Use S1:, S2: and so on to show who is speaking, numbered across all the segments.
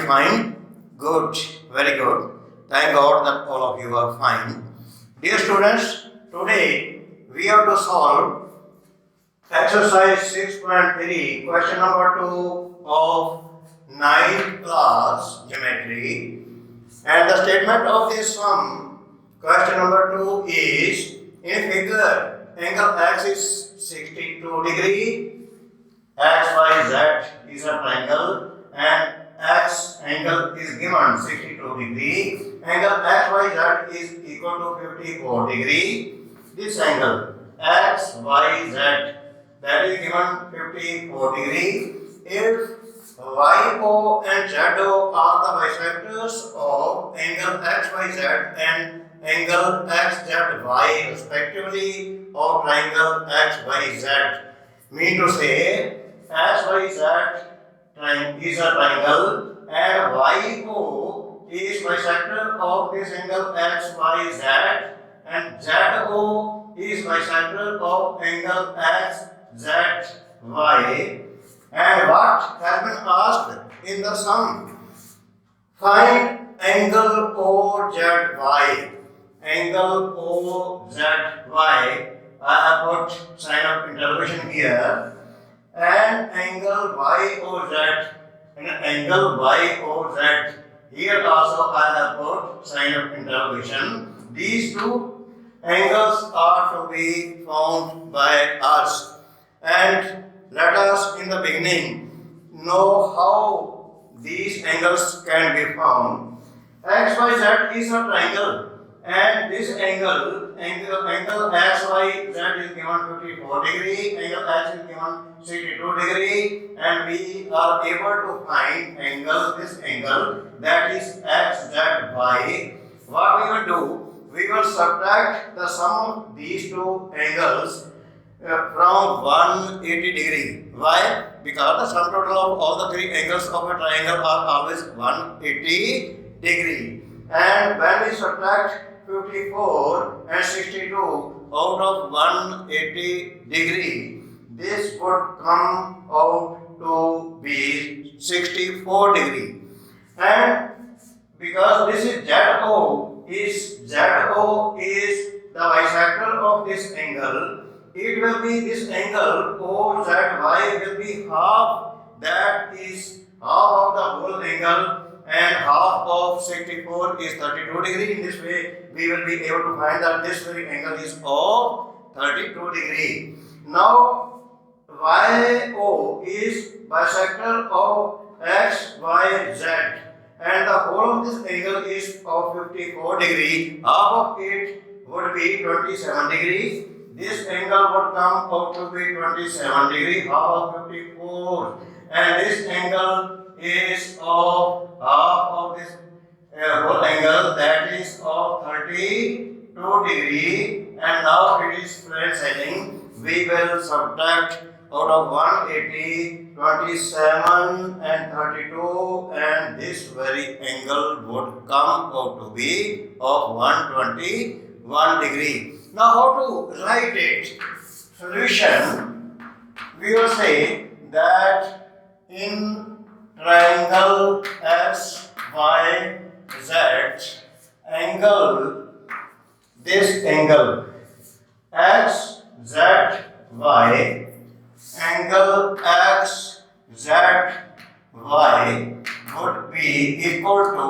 S1: you fine? Good, very good. Thank God that all of you are fine. Dear students, today we have to solve exercise 6.3, question number 2 of 9th class geometry. And the statement of this sum, question number 2 is, in figure, angle x is 62 degree, x, y, z is a triangle, and x angle is given 62 degree. Angle x, y, z is equal to 54 degree. This angle x, y, z that is given 54 degree. If YO and ZO are the bisectors of angle XYZ and angle XZY respectively of triangle XYZ. Mean to say XYZ is a triangle and YO is bisector of this angle XYZ and ZO is bisector of angle XZY. And what has been asked in the sum? Find angle OZY. Angle OZY. I have put sign of interrogation here. And angle YOZ. And angle YOZ. Here also I have put sign of interrogation. These two angles are to be found by us. And let us in the beginning know how these angles can be found. XYZ is a triangle and this angle XYZ is given 54 degree, angle X is given 62 degree, and we are able to find this angle that is XZY. What we will do? We will subtract the sum of these two angles from 180 degree. Why? Because the sum total of all the three angles of a triangle are always 180 degree. And when we subtract 54 and 62 out of 180 degree, this would come out to be 64 degree. And because this is ZO is the bisector of this angle, it will be this angle OZY will be half, that is half of the whole angle, and half of 64 is 32 degree. In this way, we will be able to find that this very angle is of 32 degree. Now, YO is bisector of XYZ, and the whole of this angle is of 54 degree. Half of it would be 27 degree. This angle would come out to be 27 degree, half of 54, and this angle is of half of this whole angle, that is of 32 degree. And now it is flat setting. We will subtract out of 180, 27 and 32, and this very angle would come out to be of 121 degree. Now how to write it? Solution, we will say that in triangle XYZ, angle, this angle XZY, angle XZY would be equal to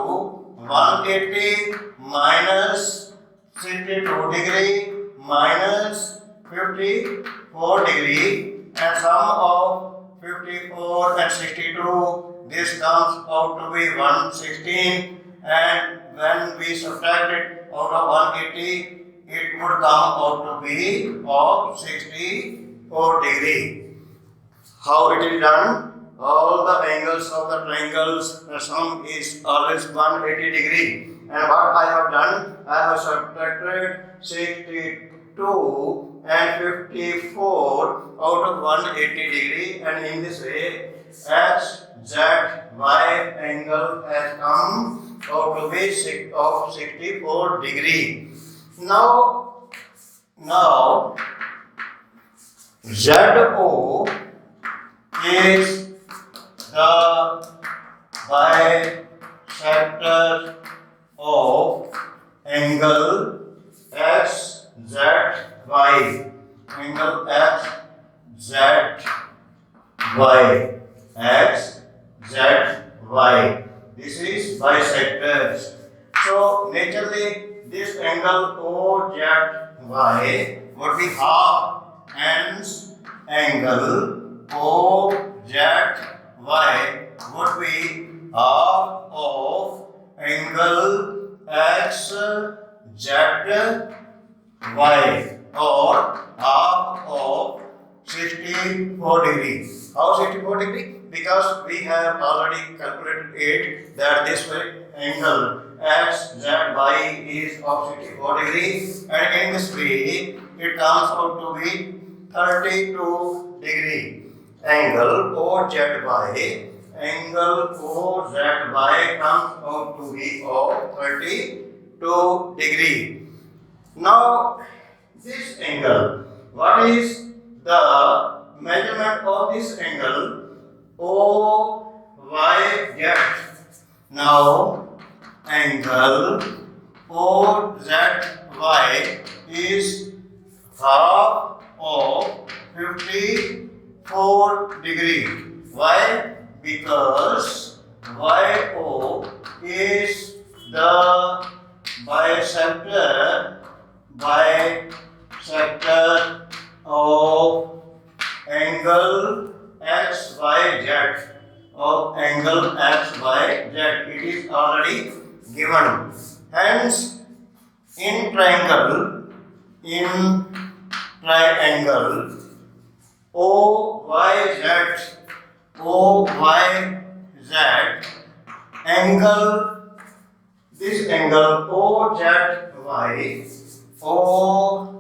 S1: 180 minus 62 degree minus 54 degree, and sum of 54 and 62, this comes out to be 116, and when we subtract it out of 180, it would come out to be of 64 degree. How it is done? All the angles of the triangles, the sum is always 180 degree. And what I have done, I have subtracted 62 and 54 out of 180 degree, and in this way XZY angle has come out to be of 64 degree. Now ZO is the bisector of angle XZY. Angle XZY. XZY. This is bisectors. So naturally this angle OZY would be half, hence angle OZY would be half of angle XZY or half of 64 degree. How 64 degree? Because we have already calculated it that this way angle XZY is of 64 degree, and in this way it comes out to be 32 degree. Angle OZY comes out to be of 32 degree. Now this angle, what is the measurement of this angle? OYZ. Now angle OZY is half of 54 degree. Why? Because YO is the bisector of angle XYZ. It is already given. Hence, in triangle OYZ angle, this angle OZY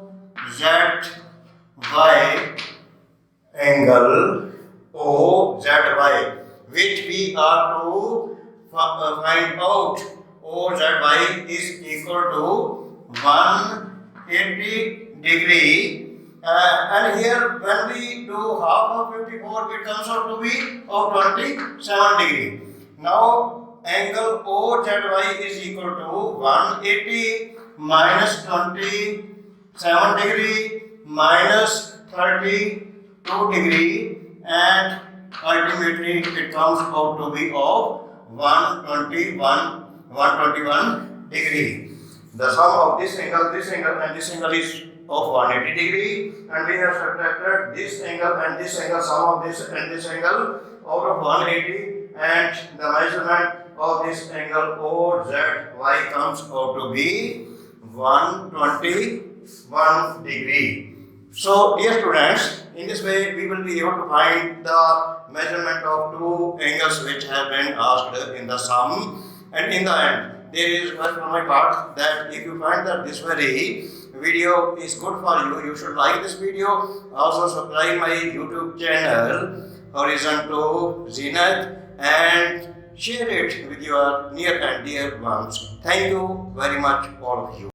S1: angle OZY, which we are to find out. OZY is equal to 180 degree. And here when we do half of 54, it comes out to be of 27 degree. Now angle OZY is equal to 180 minus 27 degree minus 32 degree, and ultimately it comes out to be of 121 degree. The sum of this angle and this angle is of 180 degree, and we have subtracted this angle and this angle, sum of this and this angle out of 180, and the measurement of this angle OZY comes out to be 121 degree. So dear students, in this way we will be able to find the measurement of two angles which have been asked in the sum. And in the end, there is one from my part that if you find that this very video is good for you, you should like this video. Also subscribe my YouTube channel Horizon to Zenith and share it with your near and dear ones. Thank you very much all of you.